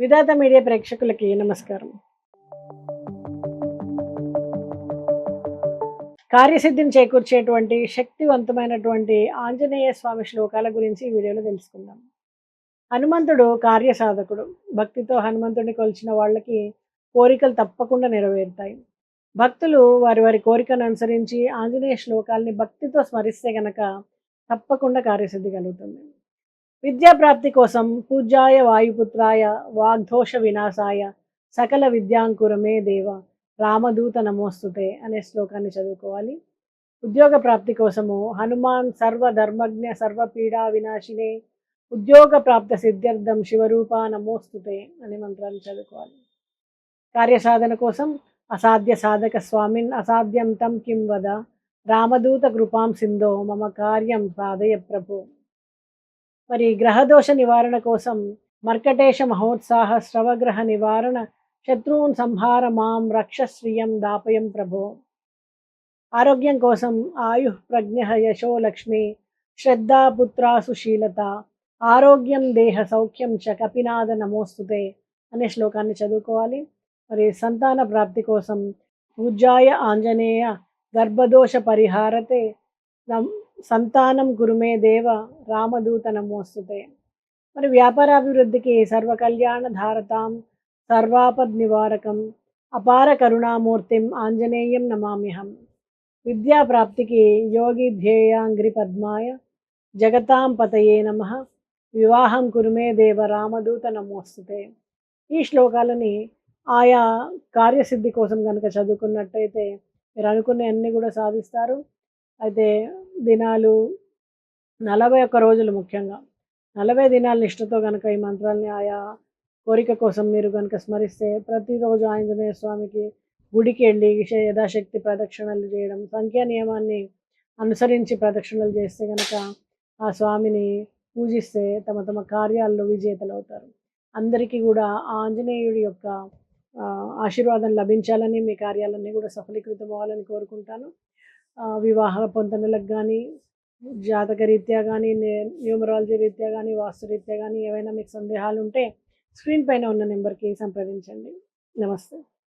విధాత media ప్రేక్షకులకి నమస్కారం. కార్యసిద్ధిని చేకూర్చేటువంటి శక్తివంతమైనటువంటి ఆంజనేయ స్వామి శ్లోకాల గురించి ఈ వీడియోలో తెలుసుకుందాం. హనుమంతుడు కార్యసాధకుడు. భక్తితో హనుమంతుడిని కొలిచిన వాళ్ళకి కోరికలు తప్పకుండా నెరవేరుతాయి. భక్తులు వారి వారి కోరికను అనుసరించి ఆంజనేయ శ్లోకాల్ని భక్తితో స్మరిస్తే గనక తప్పకుండా కార్యసిద్ధి కలుగుతుంది. విద్యా ప్రాప్తి కోసం పూజ్యాయ వాయుపుత్రాయ వాగ్దోష వినాశాయ సకల విద్యాంకురమే దేవ రామదూత నమోస్తుతే అనే శ్లోకాన్ని చదువుకోవాలి. ఉద్యోగ ప్రాప్తి కోసము హనుమాన్ సర్వధర్మజ్ఞ సర్వపీడా వినాశినే ఉద్యోగ ప్రాప్త సిద్ధ్యర్థం శివరూప నమోస్తుతే అనే మంత్రాన్ని చదువుకోవాలి. కార్యసాధన కోసం అసాధ్య సాధక స్వామిన్ అసాధ్యం తం కిం వద రామదూత కృపాం సింధో మమ కార్యం సాధయ ప్రభు. మరి గ్రహదోష నివారణ కోసం మర్కటేశ మహోత్సాహ శ్రవగ్రహ నివారణ శత్రువున్ సంహార మాం రక్షశ్రియం దాపయం ప్రభో. ఆరోగ్యం కోసం ఆయు ప్రజ్ఞ యశో లక్ష్మి శ్రద్ధా పుత్రా సుశీలత ఆరోగ్యం దేహ సౌఖ్యం చ కపినాథ నమోస్తుతే అనే శ్లోకాన్ని చదువుకోవాలి. మరి సంతాన ప్రాప్తి కోసం పూజ్యాయ ఆంజనేయ గర్భదోష పరిహారతే సంతానం గురుమే దేవ రామదూత నమోస్తుతే. మరి వ్యాపారాభివృద్ధికి సర్వకళ్యాణ ధారతాం సర్వాపద్ నివారకం అపార కరుణామూర్తిం ఆంజనేయం నమామ్యహం. విద్యా ప్రాప్తికి యోగి ధ్యేయాంగ్రి పద్మాయ జగతాం పతయే నమ వివాహం కురుమే దేవ రామదూత నమోస్తుతే. ఈ శ్లోకాలని ఆయా కార్యసిద్ధి కోసం కనుక చదువుకున్నట్టయితే మీరు అనుకునే అన్నీ కూడా సాధిస్తారు. అయితే దినాలు 41 రోజులు, ముఖ్యంగా 40 దినాల నిష్ఠతో కనుక ఈ మంత్రాల్ని ఆయా కోరిక కోసం మీరు కనుక స్మరిస్తే ప్రతిరోజు ఆంజనేయ స్వామికి గుడికి వెళ్ళి యథాశక్తి ప్రదక్షిణలు చేయడం, సంఖ్యా నియమాన్ని అనుసరించి ప్రదక్షిణలు చేస్తే కనుక ఆ స్వామిని పూజిస్తే తమ తమ కార్యాల్లో విజేతలు అవుతారు. అందరికీ కూడా ఆ ఆంజనేయుడి యొక్క ఆశీర్వాదం లభించాలని, మీ కార్యాలన్నీ కూడా సఫలీకృతం అవ్వాలని కోరుకుంటాను. వివాహ పొంతనలకు కానీ, జాతకరీత్యా కానీ, న్యూమరాలజీ రీత్యా కానీ, వాస్తురీత్యా కానీ ఏవైనా మీకు సందేహాలు ఉంటే స్క్రీన్ పైన ఉన్న నెంబర్కి సంప్రదించండి. నమస్తే.